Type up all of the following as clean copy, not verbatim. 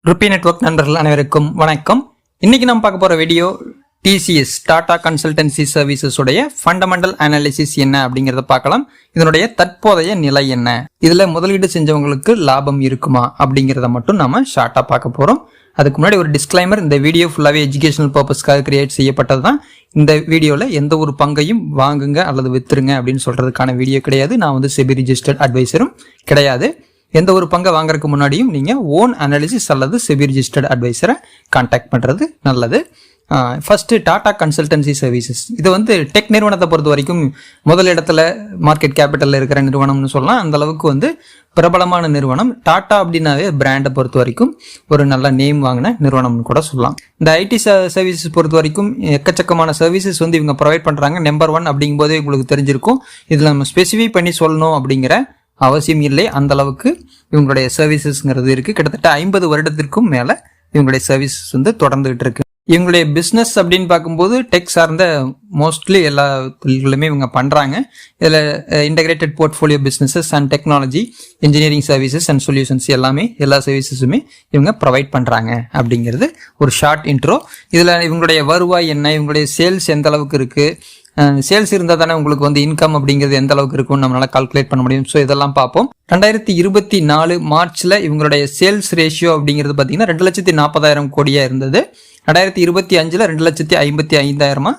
Rupee network நண்பர்கள் அனைவருக்கும் வணக்கம். இன்னைக்கு நம்ம பார்க்க போற video TCS Tata consultancy services உடைய ஃபண்டமெண்டல் அனாலிசிஸ் என்ன அப்படிங்கறத பார்க்கலாம். இதனுடைய தற்போதைய நிலை என்ன, இதுல முதலீடு செஞ்சவங்களுக்கு லாபம் இருக்குமா அப்படிங்கறத மட்டும் நாம ஷார்ட்டா பார்க்க போறோம். அதுக்கு முன்னாடி ஒரு டிஸ்க்ளைமர், இந்த வீடியோ ஃபுல்லாவே எஜுகேஷனல் பர்பஸ்க்காக கிரியேட் செய்யப்பட்டது தான். இந்த வீடியோல எந்த ஒரு பங்கையும் வாங்குங்க அல்லது வித்துருங்க அப்படின்னு சொல்றதுக்கான வீடியோ கிடையாது. நான் வந்து செபி ரிஜிஸ்டர்ட் அட்வைசரும் கிடையாது. எந்த ஒரு பங்கை வாங்குறதுக்கு முன்னாடியும் நீங்க ஓன் அனாலிசிஸ் அல்லது செபி ரிஜிஸ்டர்ட் அட்வைசரை கான்டாக்ட் பண்றது நல்லது. ஃபர்ஸ்ட் டாடா கன்சல்டன்சி சர்வீசஸ், இது வந்து டெக் நிறுவனத்தை பொறுத்த வரைக்கும் முதல் இடத்துல மார்க்கெட் கேபிட்டல்ல இருக்கிற நிறுவனம்னு சொல்லலாம். அந்த அளவுக்கு வந்து பிரபலமான நிறுவனம். டாடா அப்படின்னாவே பிராண்டை பொறுத்த வரைக்கும் ஒரு நல்ல நேம் வாங்கின நிறுவனம்னு கூட சொல்லலாம். இந்த ஐடி சர்வீசஸ் பொறுத்த வரைக்கும் எக்கச்சக்கமான சர்வீசஸ் வந்து இவங்க ப்ரொவைட் பண்றாங்க. நம்பர் 1 அப்படிங்கும் போதே உங்களுக்கு தெரிஞ்சிருக்கும். இதுல நம்ம ஸ்பெசிஃபை பண்ணி சொல்லணும் அப்படிங்கிற அவசியம் இல்லை. அந்த அளவுக்கு இவங்களுடைய சர்வீசஸ்ங்கிறது இருக்கு. கிட்டத்தட்ட 50 வருடத்திற்கும் மேல இவங்களுடைய சர்வீசஸ் வந்து தொடர்ந்துகிட்டு இருக்கு. இவங்களுடைய பிசினஸ் அப்படின்னு பார்க்கும்போது டெக் சார்ந்த மோஸ்ட்லி எல்லா தொழில்களுமே இவங்க பண்றாங்க. இதுல integrated portfolio businesses and technology, engineering services and solutions எல்லாமே எல்லா சர்வீசஸுமே இவங்க ப்ரொவைட் பண்றாங்க அப்படிங்கிறது ஒரு ஷார்ட் இன்ட்ரோ. இதுல இவங்களுடைய வருவாய் என்ன, இவங்களுடைய சேல்ஸ் எந்த அளவுக்கு இருக்கு, சேல்ஸ் இருந்தால் தானே உங்களுக்கு வந்து இன்கம் அப்படிங்கிறது எந்த அளவுக்கு இருக்கும்னு நம்மளால கால்குலேட் பண்ண முடியும். ஸோ இதெல்லாம் பார்ப்போம். 2024 மார்ச்ல இவங்களுடைய சேல்ஸ் ரேஷியோ அப்படிங்கிறது பார்த்தீங்கன்னா 2,40,000 கோடியா இருந்தது. 2025 2,55,000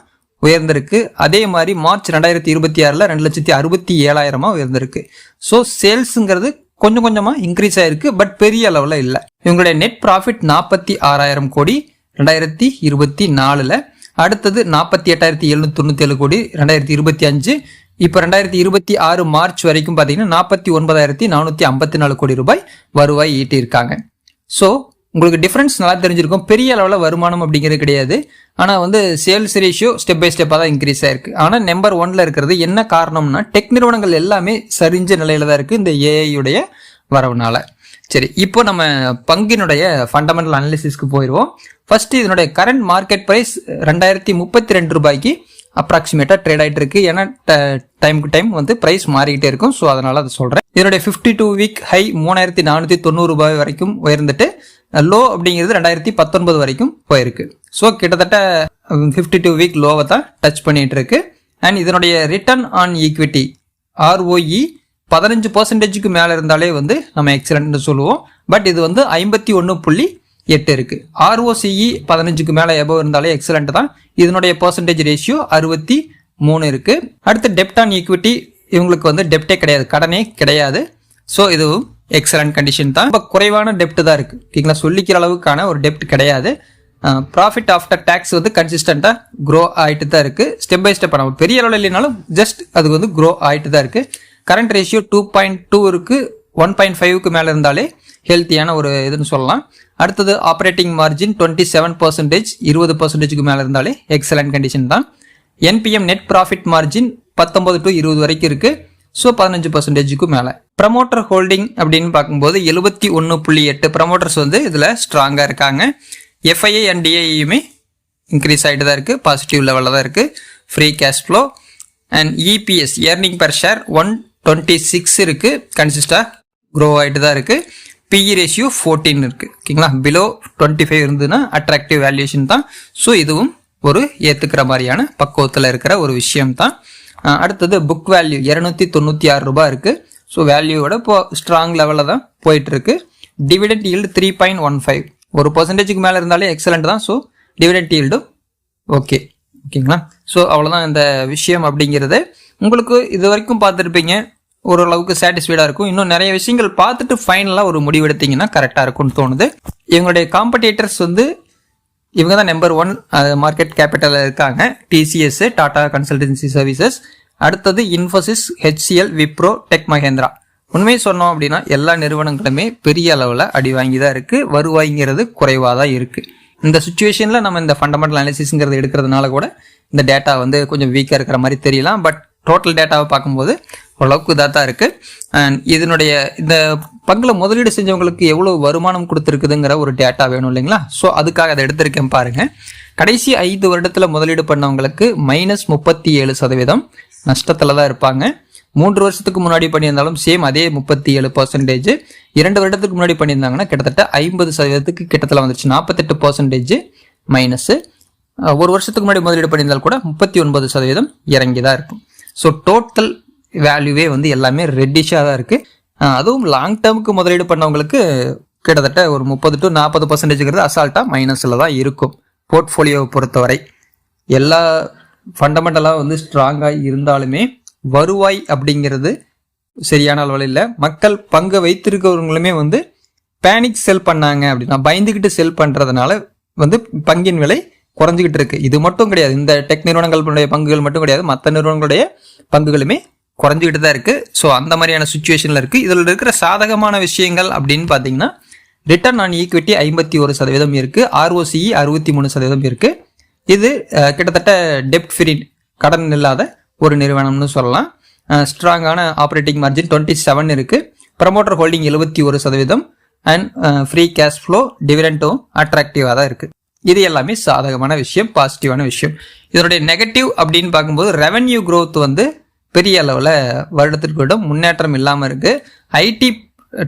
உயர்ந்திருக்கு. அதே மாதிரி மார்ச் 2026 2,67,000 உயர்ந்திருக்கு. ஸோ சேல்ஸுங்கிறது கொஞ்சம் கொஞ்சமா இன்க்ரீஸ் ஆயிருக்கு, பட் பெரிய அளவுல இல்லை. இவங்களுடைய நெட் ப்ராஃபிட் 46,000 கோடி 2024. அடுத்தது 48,797 கோடி 2025. இப்போ 2026 மார்ச் வரைக்கும் பார்த்தீங்கன்னா 49,454 கோடி ரூபாய் வருவாய் ஈட்டியிருக்காங்க. ஸோ உங்களுக்கு டிஃபரன்ஸ் நல்லா தெரிஞ்சிருக்கும். பெரிய அளவில் வருமானம் அப்படிங்கிறது கிடையாது. ஆனால் வந்து சேல்ஸ் ரேஷியோ ஸ்டெப் பை ஸ்டெப்பாக தான் இன்க்ரீஸ் ஆயிருக்கு. ஆனால் நம்பர் 1ல இருக்கிறது என்ன காரணம்னா, டெக் நிறுவனங்கள் எல்லாமே சரிஞ்ச நிலையில தான் இருக்கு இந்த ஏஐயுடைய வரவுனால. சரி, இப்போ நம்ம பங்கினுடைய ஃபண்டமெண்டல் அனாலிசிஸ்க்கு போயிடுவோம். ஃபர்ஸ்ட் இதனுடைய கரண்ட் மார்க்கெட் பிரைஸ் 2032 ரூபாய்க்கு அப்ராக்சிமேட்டா ட்ரேட் ஆயிட்டு இருக்கு. ஏன்னா டைமுக்கு டைம் வந்து பிரைஸ் மாறிக்கிட்டே இருக்கும். ஸோ அதனால அதை சொல்றேன். இதனுடைய 52 வீக் ஹை 3,490 ரூபாய் வரைக்கும் உயர்ந்துட்டு லோ அப்படிங்கிறது 2019 வரைக்கும் போயிருக்கு. ஸோ கிட்டத்தட்ட 52 வீக் லோவை தான் டச் பண்ணிட்டு இருக்கு. அண்ட் இதனுடைய ரிட்டர்ன் ஆன் ஈக்விட்டி ROE 15% மேல இருந்தாலே வந்து நம்ம எக்ஸலன்ட் சொல்லுவோம். பட் இது வந்து 51.8 இருக்கு. ROCE 15க்கு மேல எபோவ் இருந்தாலே எக்ஸலன்ட் தான். இதனுடைய பெர்சன்டேஜ் ரேஷியோ 63 இருக்கு. அடுத்து டெப்ட் ஆன் ஈக்விட்டி, இவங்களுக்கு வந்து டெப்டே கிடையாது, கடனே கிடையாது. ஸோ இதுவும் எக்ஸலன்ட் கண்டிஷன் தான். இப்போ குறைவான டெப்ட் தான் இருக்கு. ஓகேங்களா, சொல்லிக்கிற அளவுக்கான ஒரு டெப்ட் கிடையாது. ப்ராஃபிட் ஆஃப்டர் டேக்ஸ் வந்து கன்சிஸ்டண்டா க்ரோ ஆயிட்டு தான் இருக்கு. ஸ்டெப் பை ஸ்டெப் நம்ம பெரிய அளவில் இல்லைனாலும் ஜஸ்ட் அது வந்து க்ரோ ஆயிட்டு தான் இருக்கு. கரண்ட் ரேஷியோ 2.2 இருக்கு. 1.5க்கு மேல இருந்தாலே ஹெல்த்தியான ஒரு இதுன்னு சொல்லலாம். அடுத்தது ஆப்ரேட்டிங் மார்ஜின் 27%, 20%க்கு மேல இருந்தாலே எக்ஸலன்ட் கண்டிஷன் தான். NPM net profit margin 19 to 20 வரைக்கும் இருக்கு. ஸோ 15%க்கு மேல. ப்ரமோட்டர் ஹோல்டிங் அப்படின்னு பார்க்கும்போது 71.8 ப்ரமோட்டர்ஸ் வந்து இதுல ஸ்ட்ராங்கா இருக்காங்க. FII அண்ட் DIIயுமே இன்க்ரீஸ் ஆகிட்டு தான் இருக்கு, பாசிட்டிவ் லெவலில் தான் இருக்கு. Free cash flow and EPS earning per share 126 இருக்கு, கன்சிஸ்டா க்ரோ ஆகிட்டு தான் இருக்கு. PE ரேஷியோ 14 இருக்கு. ஓகேங்களா, பிலோ 25 இருந்ததுன்னா அட்ராக்டிவ் வேல்யூஷன் தான். ஸோ இதுவும் ஒரு ஏத்துக்கிற மாதிரியான பக்குவத்தில் இருக்கிற ஒரு விஷயம் தான். அடுத்தது புக் வேல்யூ 296 ரூபாய் இருக்கு. ஸோ வேல்யூவோட இப்போ ஸ்ட்ராங் லெவலில் தான் போயிட்டு இருக்கு. டிவிடெண்ட் ஈல்டு 3.15, 1%க்கு மேல இருந்தாலே எக்ஸலண்ட் தான். ஸோ டிவிடெண்ட் ஈல்டும் ஓகேங்களா. ஸோ அவ்வளோதான் இந்த விஷயம் அப்படிங்கிறது. உங்களுக்கு இது வரைக்கும் பார்த்துருப்பீங்க, ஓரளவுக்கு சாட்டிஸ்ஃபைடாக இருக்கும். இன்னும் நிறைய விஷயங்கள் பார்த்துட்டு ஃபைனலாக ஒரு முடிவு எடுத்தீங்கன்னா கரெக்டாக இருக்கும்னு தோணுது. இவங்களுடைய காம்படிட்டர்ஸ் வந்து இவங்க தான் நம்பர் 1 மார்க்கெட் கேபிட்டலில் இருக்காங்க. TCS டாடா கன்சல்டன்சி சர்வீசஸ், அடுத்தது இன்ஃபோசிஸ், HCL, விப்ரோ, டெக் மஹேந்திரா. உண்மையை சொன்னோம் அப்படின்னா எல்லா நிறுவனங்களுமே பெரிய அளவில் அடி வாங்கி தான் இருக்கு. வருவாய்ங்கிறது குறைவாக தான் இருக்கு. இந்த சுச்சுவேஷனில் நம்ம இந்த ஃபண்டமெண்டல் அனாலிசிஸ்ங்கிறது எடுக்கிறதுனால கூட இந்த டேட்டா வந்து கொஞ்சம் வீக்காக இருக்கிற மாதிரி தெரியலாம். பட் டோட்டல் டேட்டாவை பார்க்கும்போது ஓரளவுக்கு இதாக தான் இருக்கு. அண்ட் இதனுடைய இந்த பங்கில் முதலீடு செஞ்சவங்களுக்கு எவ்வளோ வருமானம் கொடுத்துருக்குதுங்கிற ஒரு டேட்டா வேணும் இல்லைங்களா. ஸோ அதுக்காக அதை எடுத்திருக்கேன் பாருங்க. கடைசி 5 வருடத்தில் முதலீடு பண்ணவங்களுக்கு -37% நஷ்டத்தில் தான் இருப்பாங்க. 3 வருஷத்துக்கு முன்னாடி பண்ணியிருந்தாலும் சேம் அதே 37%. 2 வருடத்துக்கு முன்னாடி பண்ணியிருந்தாங்கன்னா கிட்டத்தட்ட 50% கிட்டத்தட்ட வந்துருச்சு. 48% மைனஸ். 1 வருஷத்துக்கு முன்னாடி முதலீடு பண்ணியிருந்தால் கூட 39% இறங்கிதான் இருக்கும். ஸோ டோட்டல் வேல்யூவே வந்து எல்லாமே ரெட்டிஷாக தான் இருக்கு. அதுவும் லாங் டேர்முக்கு முதலீடு பண்ணவங்களுக்கு கிட்டத்தட்ட ஒரு 30 to 40% அசால்ட்டா மைனஸ்ல தான் இருக்கும். போர்ட்ஃபோலியோவை பொறுத்தவரை எல்லா ஃபண்டமெண்டலாக வந்து ஸ்ட்ராங்காக இருந்தாலுமே வருவாய் அப்படிங்கிறது சரியான அளவில் இல்லை. மக்கள் பங்கு வைத்திருக்கிறவங்களுமே வந்து பேனிக் செல் பண்ணாங்க அப்படின்னா பயந்துக்கிட்டு செல் பண்ணுறதுனால வந்து பங்கின் விலை குறைஞ்சிக்கிட்டு இருக்கு. இது மட்டும் கிடையாது, இந்த டெக் நிறுவனங்களுடைய பங்குகள் மட்டும் கிடையாது, மற்ற நிறுவனங்களுடைய பங்குகளுமே குறைஞ்சிக்கிட்டு தான் இருக்கு. ஸோ அந்த மாதிரியான சுச்சுவேஷன்ல இருக்கு. இதில் இருக்கிற சாதகமான விஷயங்கள் அப்படின்னு பார்த்தீங்கன்னா ரிட்டர்ன் ஆன் ஈக்விட்டி 51% இருக்கு, ROCE 63% இருக்கு. இது கிட்டத்தட்ட டெப்ட் ஃப்ரீ, கடன் இல்லாத ஒரு நிறுவனம்னு சொல்லலாம். ஸ்ட்ராங்கான ஆப்ரேட்டிங் மார்ஜின் 27 இருக்கு. Promoter holding 71% and free cash flow டிவிடெண்டும் அட்ராக்டிவாக தான் இருக்கு. இது எல்லாமே சாதகமான விஷயம், பாசிட்டிவான விஷயம். இதனுடைய நெகட்டிவ் அப்படின்னு பார்க்கும்போது ரெவென்யூ growth வந்து பெரிய அளவில் வருடத்திற்கு வருடம் முன்னேற்றம் இல்லாமல் இருக்கு. ஐடி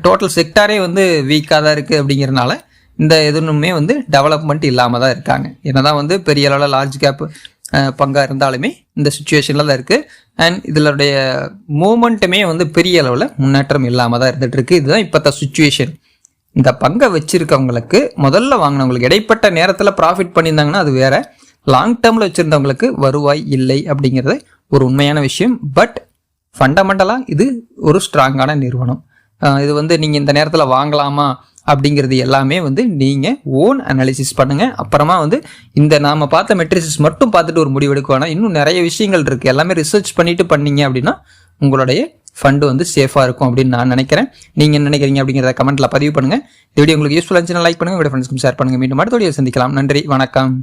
டோட்டல் செக்டாரே வந்து வீக்காக தான் இருக்குது. அப்படிங்கிறதுனால இந்த எதுவுமே வந்து டெவலப்மெண்ட் இல்லாமல் தான் இருக்காங்க. என்னதான் வந்து பெரிய அளவில் லார்ஜ் கேப் பங்காக இருந்தாலுமே இந்த சுச்சுவேஷனில் தான் இருக்குது. அண்ட் இதனுடைய மூமெண்ட்டுமே வந்து பெரிய அளவில் முன்னேற்றம் இல்லாமல் தான் இருந்துகிட்டு இருக்கு. இதுதான் இப்போத்த சுச்சுவேஷன். இந்த பங்கை வச்சிருக்கவங்களுக்கு, முதல்ல வாங்கினவங்களுக்கு இடைப்பட்ட நேரத்தில் ப்ராஃபிட் பண்ணியிருந்தாங்கன்னா அது வேற. லாங் டேர்மில் வச்சுருந்தவங்களுக்கு வருவாய் இல்லை அப்படிங்கிறது ஒரு உண்மையான விஷயம். பட் ஃபண்டமெண்டலாக இது ஒரு ஸ்ட்ராங்கான நிறுவனம். இது வந்து நீங்கள் இந்த நேரத்தில் வாங்கலாமா அப்படிங்கிறது எல்லாமே வந்து நீங்கள் ஓன் அனாலிசிஸ் பண்ணுங்கள். அப்புறமா வந்து இந்த நாம் பார்த்த மெட்ரிசஸ் மட்டும் பார்த்துட்டு ஒரு முடிவு எடுக்க வேணாம். இன்னும் நிறைய விஷயங்கள் இருக்குது. எல்லாமே ரிசர்ச் பண்ணிட்டு பண்ணீங்க அப்படின்னா உங்களுடைய ஃபண்டு வந்து சேஃபாக இருக்கும் அப்படின்னு நான் நினைக்கிறேன். நீங்கள் என்ன நினைக்கிறீங்க அப்படிங்கிறத கமெண்ட்டில் பதிவு பண்ணுங்கள். இந்த வீடியோ உங்களுக்கு யூஸ்ஃபுல்லாக இருந்துச்சுன்னா லைக் பண்ணுங்கள், உங்களுடைய ஃப்ரெண்ட்ஸ்க்கும் ஷேர் பண்ணுங்கள். மீண்டும் அடுத்த வீடியோ சந்திக்கலாம். நன்றி, வணக்கம்.